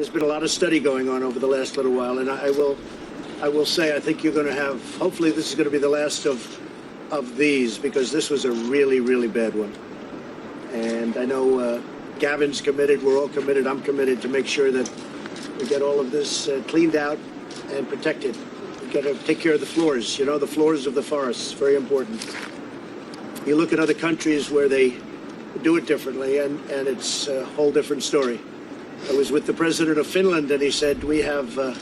There's been a lot of study going on over the last little while, and I will say I think you're going to have, hopefully this is going to be the last of these, because this was a really, really bad one. And I know Gavin's committed, we're all committed, I'm committed to make sure that we get all of this cleaned out and protected. We've got to take care of the floors, you know, the floors of the forests, very important. You look at other countries where they do it differently, and it's a whole different story. I was with the president of Finland, and he said, we have a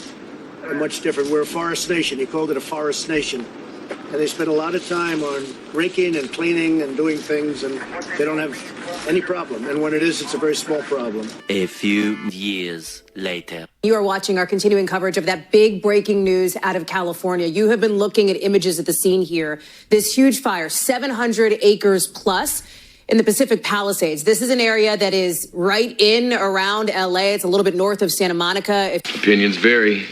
much different, we're a forest nation. He called it a forest nation. And they spend a lot of time on raking and cleaning and doing things, and they don't have any problem. And when it is, it's a very small problem. A few years later. You are watching our continuing coverage of that big breaking news out of California. You have been looking at images at the scene here. This huge fire, 700 acres plus in the Pacific Palisades. This is an area that is right in around LA. It's a little bit north of Santa Monica. Opinions vary.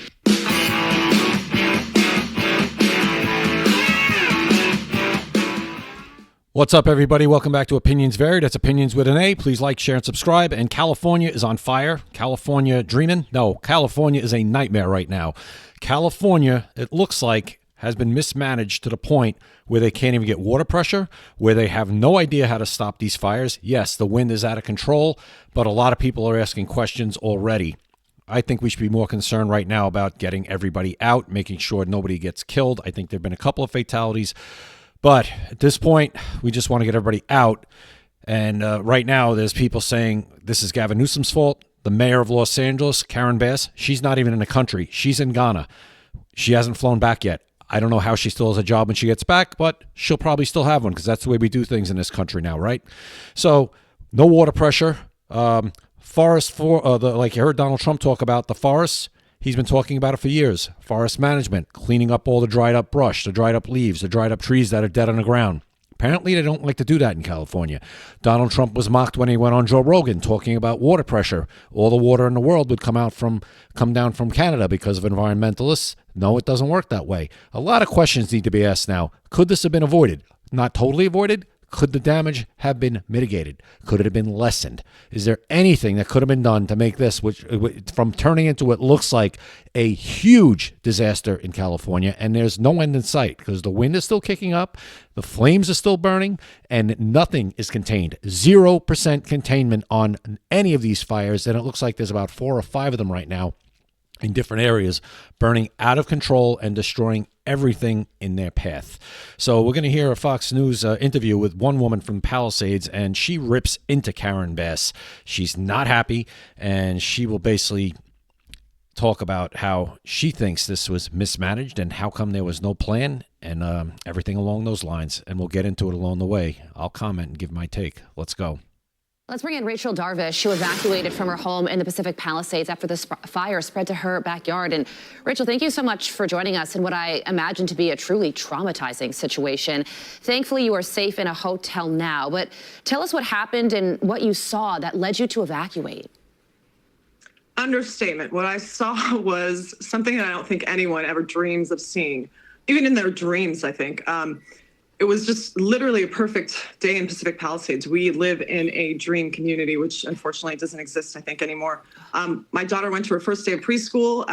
What's up, everybody? Welcome back to Opinions Varied. That's Opinions with an A. Please like, share, and subscribe. And California is on fire. California dreaming? No, California is a nightmare right now. California, it looks like, has been mismanaged to the point where they can't even get water pressure, where they have no idea how to stop these fires. Yes, the wind is out of control, but a lot of people are asking questions already. I think we should be more concerned right now about getting everybody out, making sure nobody gets killed. I think there have been a couple of fatalities. But at this point, we just want to get everybody out. And right now, there's people saying this is Gavin Newsom's fault. The mayor of Los Angeles, Karen Bass, she's not even in the country. She's in Ghana. She hasn't flown back yet. I don't know how she still has a job when she gets back, but she'll probably still have one because that's the way we do things in this country now, right? So no water pressure. Forest, like you heard Donald Trump talk about the forests. He's been talking about it for years. Forest management, cleaning up all the dried up brush, the dried up leaves, the dried up trees that are dead on the ground. Apparently, they don't like to do that in California. Donald Trump was mocked when he went on Joe Rogan talking about water pressure. All the water in the world would come down from Canada because of environmentalists. No, it doesn't work that way. A lot of questions need to be asked now. Could this have been avoided? Not totally avoided. Could the damage have been mitigated? Could it have been lessened? Is there anything that could have been done to make this, which from turning into what looks like a huge disaster in California, and there's no end in sight because the wind is still kicking up, the flames are still burning, and nothing is contained. 0% containment on any of these fires, and it looks like there's about 4 or 5 of them right now in different areas, burning out of control and destroying everything in their path. So we're going to hear a Fox News interview with one woman from Palisades, and she rips into Karen Bass. She's not happy, and she will basically talk about how she thinks this was mismanaged and how come there was no plan and everything along those lines. And we'll get into it along the way. I'll comment and give my take. Let's go. Let's bring in Rachel Darvish, who evacuated from her home in the Pacific Palisades after the fire spread to her backyard. And Rachel, thank you so much for joining us in what I imagine to be a truly traumatizing situation. Thankfully, you are safe in a hotel now, but tell us what happened and what you saw that led you to evacuate. Understatement. What I saw was something that I don't think anyone ever dreams of seeing, even in their dreams, I think. It was just literally a perfect day in Pacific Palisades. We live in a dream community, which unfortunately doesn't exist, I think, anymore. My daughter went to her first day of preschool.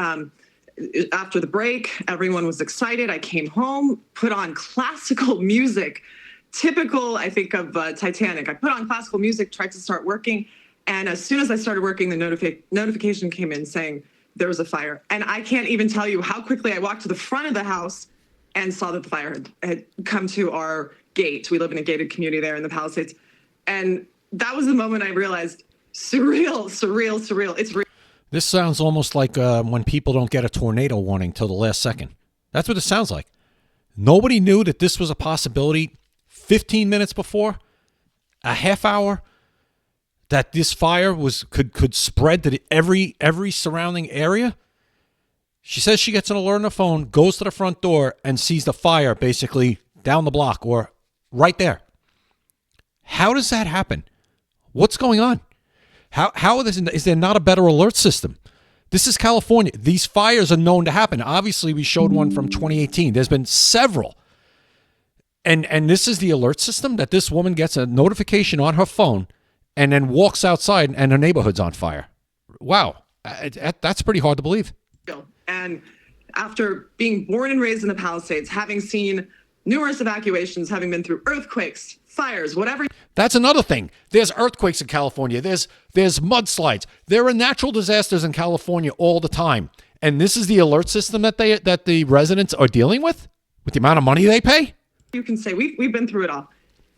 After the break, everyone was excited. I came home, put on classical music, typical, I think, of Titanic. I put on classical music, tried to start working. And as soon as I started working, the notification came in saying there was a fire. And I can't even tell you how quickly I walked to the front of the house and saw that the fire had come to our gate. We live in a gated community there in the Palisades. And that was the moment I realized, surreal. It's real. This sounds almost like when people don't get a tornado warning till the last second. That's what it sounds like. Nobody knew that this was a possibility 15 minutes before, a half hour, that this fire could spread to every surrounding area. She says she gets an alert on her phone, goes to the front door, and sees the fire basically down the block or right there. How does that happen? What's going on? Is there not a better alert system? This is California. These fires are known to happen. Obviously, we showed one from 2018. There's been several. And this is the alert system that this woman gets a notification on her phone and then walks outside and her neighborhood's on fire. Wow. That's pretty hard to believe. And after being born and raised in the Palisades, having seen numerous evacuations, having been through earthquakes, fires, whatever. That's another thing. There's earthquakes in California. There's mudslides. There are natural disasters in California all the time. And this is the alert system that the residents are dealing with the amount of money they pay. You can say we've been through it all.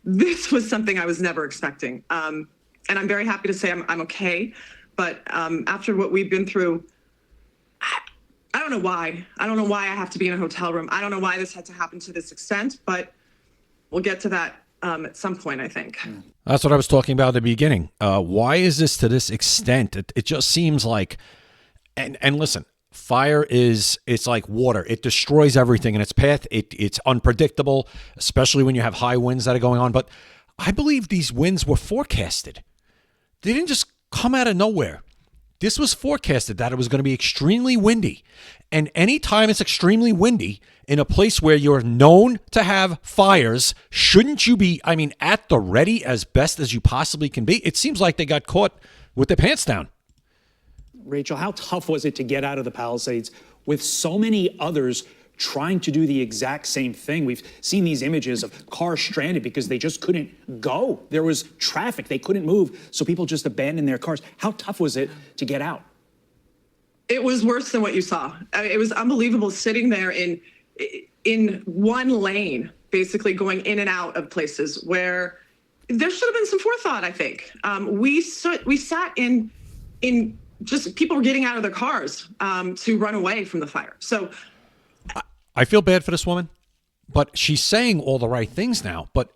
This was something I was never expecting. And I'm very happy to say I'm okay. But after what we've been through, I don't know why. I don't know why I have to be in a hotel room. I don't know why this had to happen to this extent, but we'll get to that at some point, I think. That's what I was talking about at the beginning. Why is this to this extent? It just seems like, and listen, fire it's like water. It destroys everything in its path. It's unpredictable, especially when you have high winds that are going on. But I believe these winds were forecasted. They didn't just come out of nowhere. This was forecasted that it was going to be extremely windy. And anytime it's extremely windy in a place where you're known to have fires, shouldn't you be, at the ready as best as you possibly can be? It seems like they got caught with their pants down. Rachel, how tough was it to get out of the Palisades with so many others trying to do the exact same thing? We've seen these images of cars stranded because they just couldn't go. There was traffic. They couldn't move. So people just abandoned their cars. How tough was it to get out? It was worse than what you saw. It was unbelievable sitting there in one lane, basically going in and out of places where there should have been some forethought, I think. We sat in just people were getting out of their cars to run away from the fire. So I feel bad for this woman, but she's saying all the right things now. But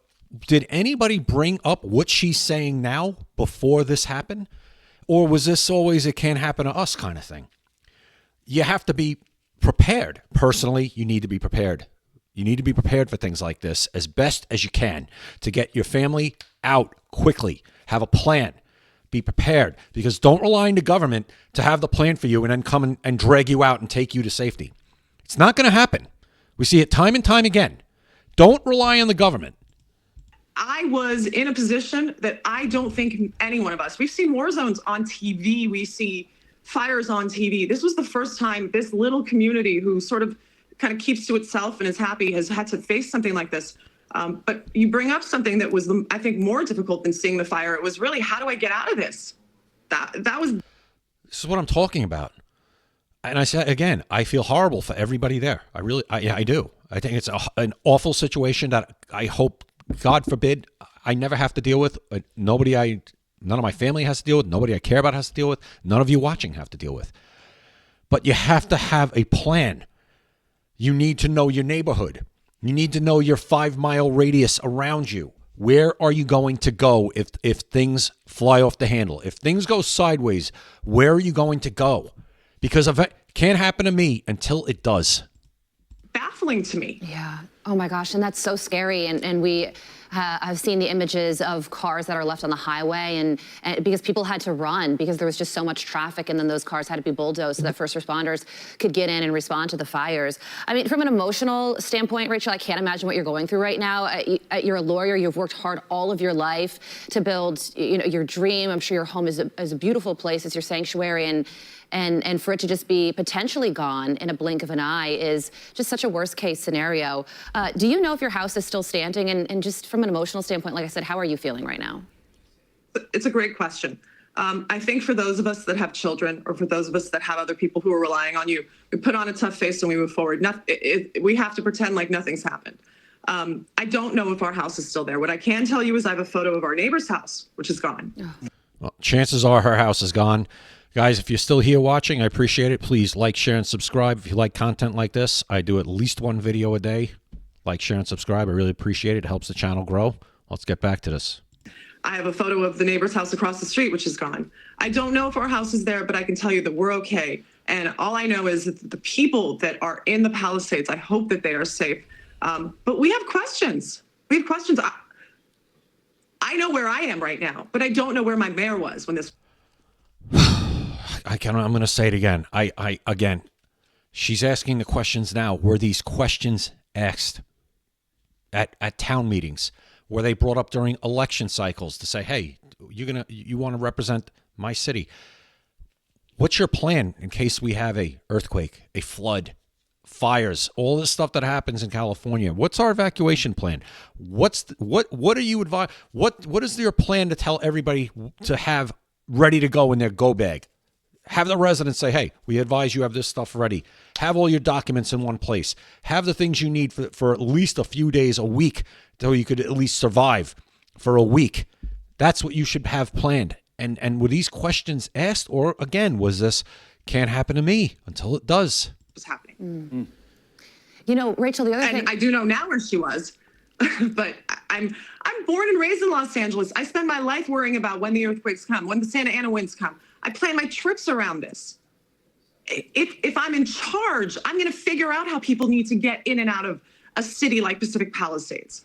did anybody bring up what she's saying now before this happened? Or was this always it can't happen to us kind of thing? You have to be prepared. Personally, you need to be prepared. You need to be prepared for things like this as best as you can to get your family out quickly. Have a plan. Be prepared, because don't rely on the government to have the plan for you and then come and drag you out and take you to safety. It's not going to happen. We see it time and time again. Don't rely on the government. I was in a position that I don't think any one of us, we've seen war zones on TV. We see fires on TV. This was the first time this little community who sort of kind of keeps to itself and is happy has had to face something like this. But you bring up something that was, I think, more difficult than seeing the fire. It was really, how do I get out of this? That was. This is what I'm talking about. And I said, again, I feel horrible for everybody there. I do. I think it's an awful situation that I hope, God forbid, I never have to deal with. None of my family has to deal with. Nobody I care about has to deal with. None of you watching have to deal with. But you have to have a plan. You need to know your neighborhood. You need to know your 5-mile radius around you. Where are you going to go if things fly off the handle? If things go sideways, where are you going to go? Because it can't happen to me until it does. Baffling to me. Yeah. Oh my gosh. And that's so scary. And we have seen the images of cars that are left on the highway and because people had to run because there was just so much traffic, and then those cars had to be bulldozed so that first responders could get in and respond to the fires. I mean, from an emotional standpoint, Rachel, I can't imagine what you're going through right now. You're a lawyer. You've worked hard all of your life to build, your dream. I'm sure your home is a beautiful place. It's your sanctuary, and for it to just be potentially gone in a blink of an eye is just such a worst case scenario. Do you know if your house is still standing? And just from an emotional standpoint, like I said, how are you feeling right now? It's a great question. I think for those of us that have children, or for those of us that have other people who are relying on you, we put on a tough face and we move forward. We have to pretend like nothing's happened. I don't know if our house is still there. What I can tell you is I have a photo of our neighbor's house, which is gone. Well, chances are her house is gone. Guys, if you're still here watching, I appreciate it. Please like, share, and subscribe. If you like content like this, I do at least one video a day. Like, share, and subscribe. I really appreciate it. It helps the channel grow. Let's get back to this. I have a photo of the neighbor's house across the street, which is gone. I don't know if our house is there, but I can tell you that we're okay. And all I know is that the people that are in the Palisades, I hope that they are safe. But we have questions. We have questions. I know where I am right now, but I don't know where my mayor was when this. I'm going to say it again. Again, she's asking the questions now. Were these questions asked at town meetings? Were they brought up during election cycles to say, hey, you want to represent my city? What's your plan in case we have a earthquake, a flood, fires, all this stuff that happens in California? What's our evacuation plan? What are you advise? What is your plan to tell everybody to have ready to go in their go bag? Have the residents say, hey, we advise you have this stuff ready. Have all your documents in one place. Have the things you need for at least a few days, a week, so you could at least survive for a week. That's what you should have planned. And were these questions asked? Or, again, was this, can't happen to me until it does? Was happening. Mm. You know, Rachel, the other thing... I do know now where she was. But I'm born and raised in Los Angeles. I spend my life worrying about when the earthquakes come, when the Santa Ana winds come. I plan my trips around this. If I'm in charge, I'm going to figure out how people need to get in and out of a city like Pacific Palisades.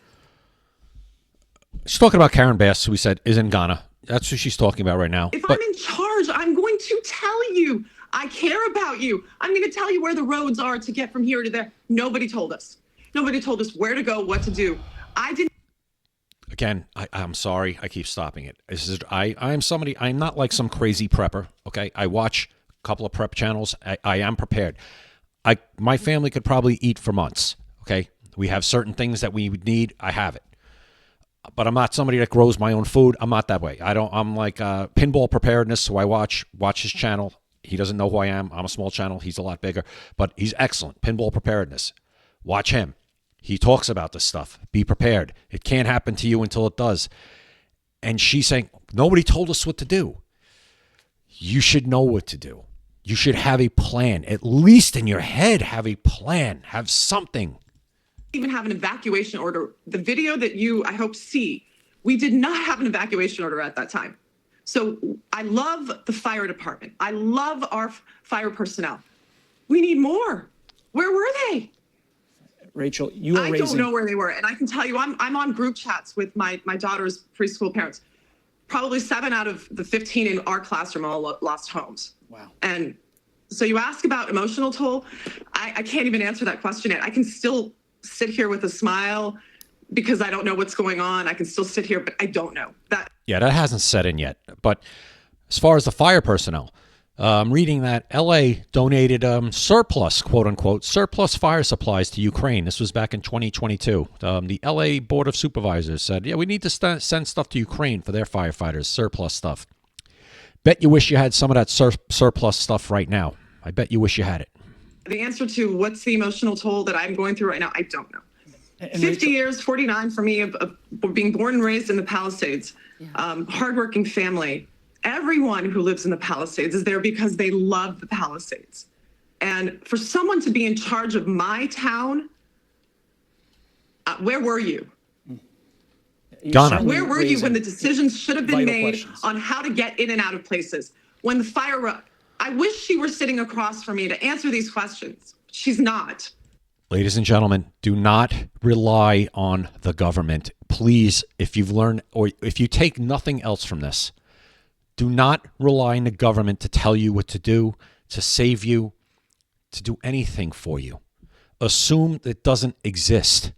She's talking about Karen Bass, who we said is in Ghana. That's who she's talking about right now. If I'm in charge, I'm going to tell you. I care about you. I'm going to tell you where the roads are to get from here to there. Nobody told us. Nobody told us where to go, what to do. I didn't. Again, I'm sorry. I keep stopping it. I'm somebody, I'm not like some crazy prepper, okay? I watch a couple of prep channels. I am prepared. My family could probably eat for months, okay? We have certain things that we would need. I have it. But I'm not somebody that grows my own food. I'm not that way. I'm like pinball preparedness, so I watch his channel. He doesn't know who I am. I'm a small channel. He's a lot bigger. But he's excellent. Pinball preparedness. Watch him. He talks about this stuff. Be prepared. It can't happen to you until it does. And she's saying, nobody told us what to do. You should know what to do. You should have a plan. At least in your head, have a plan. Have something. Even have an evacuation order. The video that you, I hope, see, we did not have an evacuation order at that time. So I love the fire department. I love our fire personnel. We need more. Where were they? Rachel, you are raising... I don't know where they were. And I can tell you, I'm on group chats with my daughter's preschool parents. Probably 7 out of the 15 in our classroom all lost homes. Wow. And so you ask about emotional toll. I can't even answer that question yet. I can still sit here with a smile because I don't know what's going on. I can still sit here, but I don't know. Yeah, that hasn't set in yet. But as far as the fire personnel, I'm reading that L.A. donated surplus, quote unquote, surplus fire supplies to Ukraine. This was back in 2022. The L.A. Board of Supervisors said, yeah, we need to send stuff to Ukraine for their firefighters, surplus stuff. Bet you wish you had some of that surplus stuff right now. I bet you wish you had it. The answer to what's the emotional toll that I'm going through right now, I don't know. And 50 Rachel, years, 49 for me of being born and raised in the Palisades, hardworking family. Everyone who lives in the Palisades is there because they love the Palisades. And for someone to be in charge of my town, where were you? Ghana. Where were you when the decisions should have been made on how to get in and out of places? When the fire, I wish she were sitting across from me to answer these questions. She's not. Ladies and gentlemen, do not rely on the government. Please, if you've learned or if you take nothing else from this, do not rely on the government to tell you what to do, to save you, to do anything for you. Assume that it doesn't exist.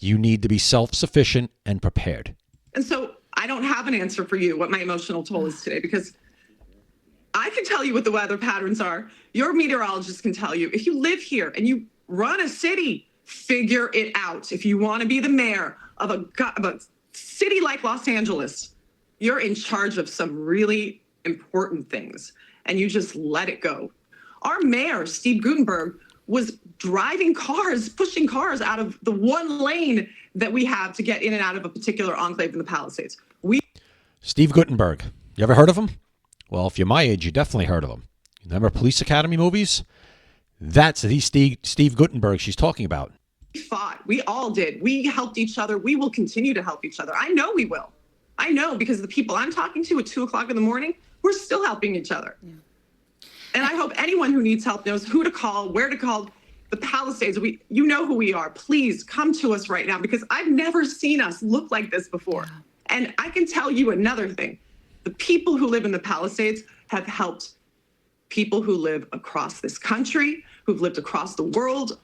You need to be self-sufficient and prepared. And so I don't have an answer for you what my emotional toll is today, because I can tell you what the weather patterns are. Your meteorologist can tell you. If you live here and you run a city, figure it out. If you want to be the mayor of a city like Los Angeles, you're in charge of some really important things, and you just let it go. Our mayor, Steve Gutenberg, was driving cars, pushing cars out of the one lane that we have to get in and out of a particular enclave in the Palisades. Steve Gutenberg. You ever heard of him? Well, if you're my age, you definitely heard of him. You remember Police Academy movies? That's the Steve Gutenberg she's talking about. We fought. We all did. We helped each other. We will continue to help each other. I know we will. I know, because the people I'm talking to at 2 o'clock in the morning, we're still helping each other. Yeah. And I hope anyone who needs help knows who to call, where to call. The Palisades, you know who we are. Please come to us right now, because I've never seen us look like this before. Yeah. And I can tell you another thing. The people who live in the Palisades have helped people who live across this country, who've lived across the world.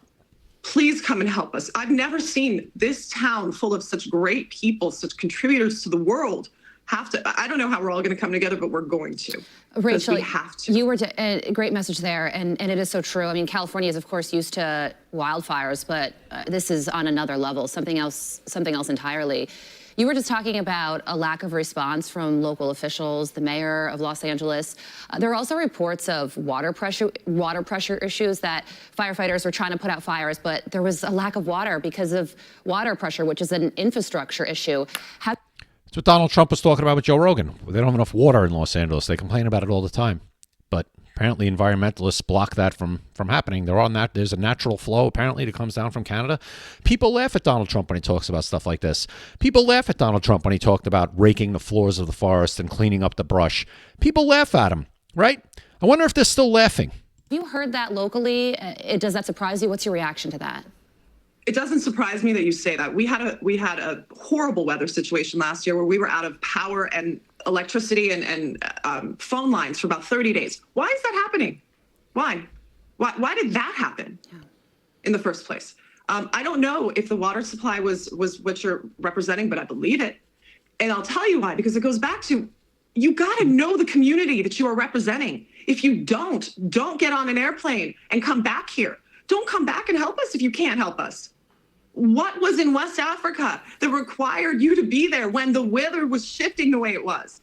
Please come and help us. I've never seen this town full of such great people, such contributors to the world, have to. I don't know how we're all going to come together, but we're going to. 'Cause Rachel, we have to. you were a great message there, and it is so true. I mean, California is, of course, used to wildfires, but this is on another level, something else entirely. You were just talking about a lack of response from local officials, the mayor of Los Angeles. There are also reports of water pressure issues that firefighters were trying to put out fires, but there was a lack of water because of water pressure, which is an infrastructure issue. That's what Donald Trump was talking about with Joe Rogan. They don't have enough water in Los Angeles. They complain about it all the time. But apparently environmentalists block that from happening. They're on that. There's a natural flow, apparently, that comes down from Canada. People laugh at Donald Trump when he talks about stuff like this. People laugh at Donald Trump when he talked about raking the floors of the forest and cleaning up the brush. People laugh at him, right? I wonder if they're still laughing. Have you heard that locally? Does that surprise you? What's your reaction to that? It doesn't surprise me that you say that. We had a horrible weather situation last year where we were out of power and electricity and phone lines for about 30 days. Why is that happening? Why did that happen in the first place? I don't know if the water supply was what you're representing, but I believe it. And I'll tell you why, because it goes back to, you got to know the community that you are representing. If you don't get on an airplane and come back here. Don't come back and help us if you can't help us. What was in West Africa that required you to be there when the weather was shifting the way it was?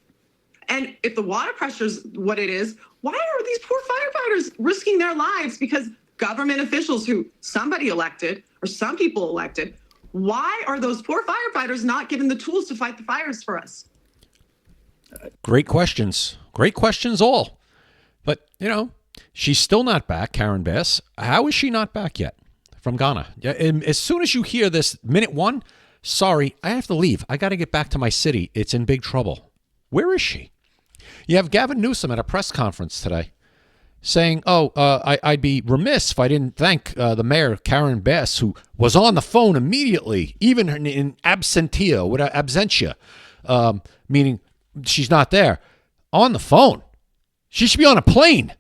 And if the water pressure is what it is, why are these poor firefighters risking their lives because government officials who somebody elected or some people elected, why are those poor firefighters not given the tools to fight the fires for us? Great questions. Great questions all. But, she's still not back, Karen Bass. How is she not back yet? From Ghana. And as soon as you hear this, minute one, sorry, I have to leave. I got to get back to my city. It's in big trouble. Where is she? You have Gavin Newsom at a press conference today saying, I'd be remiss if I didn't thank the mayor, Karen Bass, who was on the phone immediately, even in absentia, meaning she's not there, on the phone. She should be on a plane.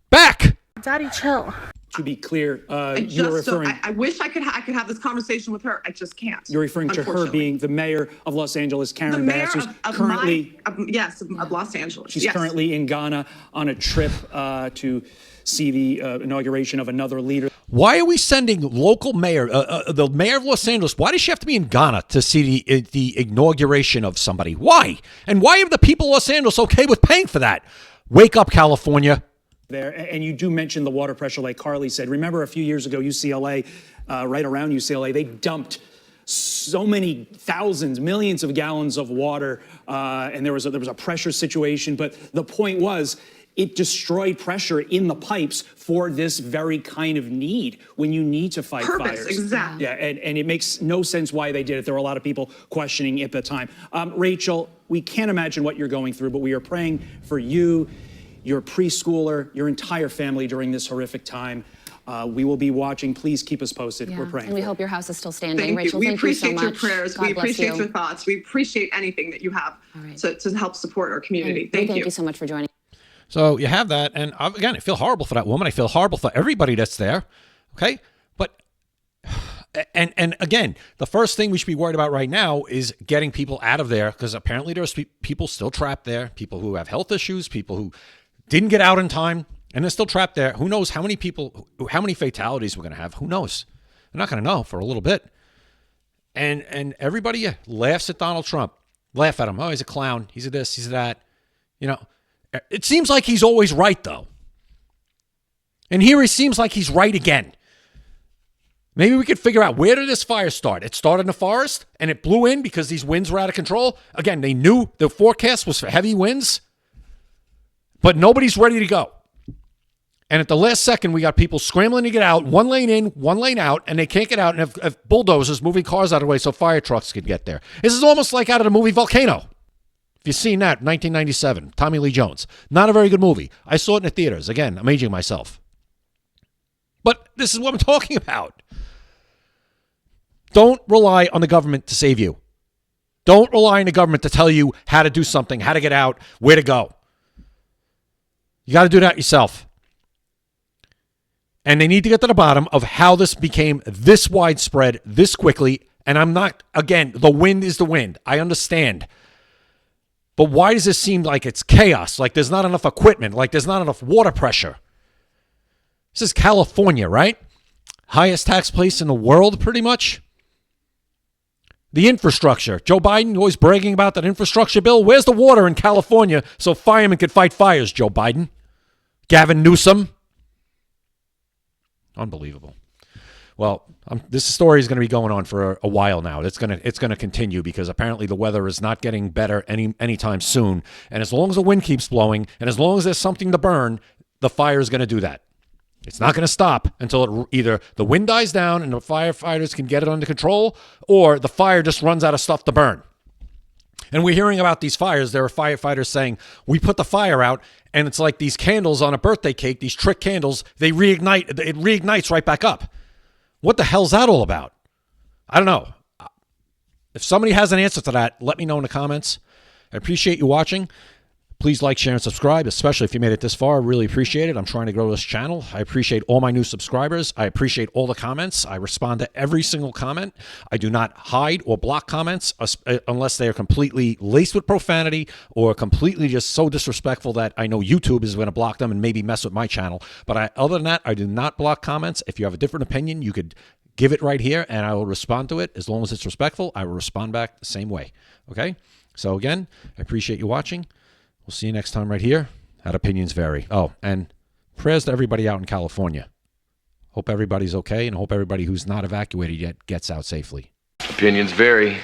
Back. Daddy, chill. To be clear, you're referring. I wish I could have this conversation with her. I just can't. You're referring to her being the mayor of Los Angeles, Karen Bass, who's of Los Angeles. She's currently in Ghana on a trip to see the inauguration of another leader. Why are we sending local mayor, the mayor of Los Angeles? Why does she have to be in Ghana to see the inauguration of somebody? Why? And why are the people of Los Angeles okay with paying for that? Wake up, California. There, and you do mention the water pressure, like Carly said. Remember a few years ago, UCLA, right around UCLA, they dumped so many thousands, millions of gallons of water, and there was a pressure situation. But the point was, it destroyed pressure in the pipes for this very kind of need when you need to fight fires. Exactly. Yeah, and it makes no sense why they did it. There were a lot of people questioning it at the time. Rachel, we can't imagine what you're going through, but we are praying for you, your preschooler, your entire family during this horrific time. We will be watching. Please keep us posted. Yeah. We're praying. And we hope your house is still standing. Thank Rachel, you. We thank you so appreciate much. your prayers. God We bless appreciate you. your thoughts. We appreciate anything that you have to help support our community. And Thank you. you so much for joining. So you have that. And again, I feel horrible for that woman. I feel horrible for everybody that's there. Okay. But, and again, the first thing we should be worried about right now is getting people out of there, because apparently there's people still trapped there, people who have health issues, people who didn't get out in time, and they're still trapped there. Who knows how many people, how many fatalities we're going to have? Who knows? They're not going to know for a little bit. And everybody laughs at Donald Trump. Laugh at him. Oh, he's a clown. He's a this, he's a that. It seems like he's always right, though. And here he seems like he's right again. Maybe we could figure out, where did this fire start? It started in the forest, and it blew in because these winds were out of control. Again, they knew the forecast was for heavy winds, but nobody's ready to go. And at the last second, we got people scrambling to get out, one lane in, one lane out, and they can't get out, and have bulldozers moving cars out of the way so fire trucks could get there. This is almost like out of the movie Volcano. If you've seen that, 1997, Tommy Lee Jones. Not a very good movie. I saw it in the theaters. Again, I'm aging myself. But this is what I'm talking about. Don't rely on the government to save you. Don't rely on the government to tell you how to do something, how to get out, where to go. You got to do that yourself. And they need to get to the bottom of how this became this widespread, this quickly. And I'm not, again, the wind is the wind. I understand. But why does this seem like it's chaos? Like there's not enough equipment, like there's not enough water pressure. This is California, right? Highest tax place in the world, pretty much. The infrastructure. Joe Biden always bragging about that infrastructure bill. Where's the water in California so firemen could fight fires, Joe Biden? Gavin Newsom. Unbelievable. Well, this story is going to be going on for a while now. It's going to continue because apparently the weather is not getting better anytime soon. And as long as the wind keeps blowing and as long as there's something to burn, the fire is going to do that. It's not going to stop until either the wind dies down and the firefighters can get it under control, or the fire just runs out of stuff to burn. And we're hearing about these fires. There are firefighters saying, we put the fire out, and it's like these candles on a birthday cake, these trick candles, it reignites right back up. What the hell's that all about? I don't know. If somebody has an answer to that, let me know in the comments. I appreciate you watching. Please like, share, and subscribe, especially if you made it this far. I really appreciate it. I'm trying to grow this channel. I appreciate all my new subscribers. I appreciate all the comments. I respond to every single comment. I do not hide or block comments unless they are completely laced with profanity or completely just so disrespectful that I know YouTube is going to block them and maybe mess with my channel. But other than that, I do not block comments. If you have a different opinion, you could give it right here, and I will respond to it. As long as it's respectful, I will respond back the same way. Okay? So again, I appreciate you watching. We'll see you next time right here at Opinions Vary. Oh, and prayers to everybody out in California. Hope everybody's okay, and hope everybody who's not evacuated yet gets out safely. Opinions vary.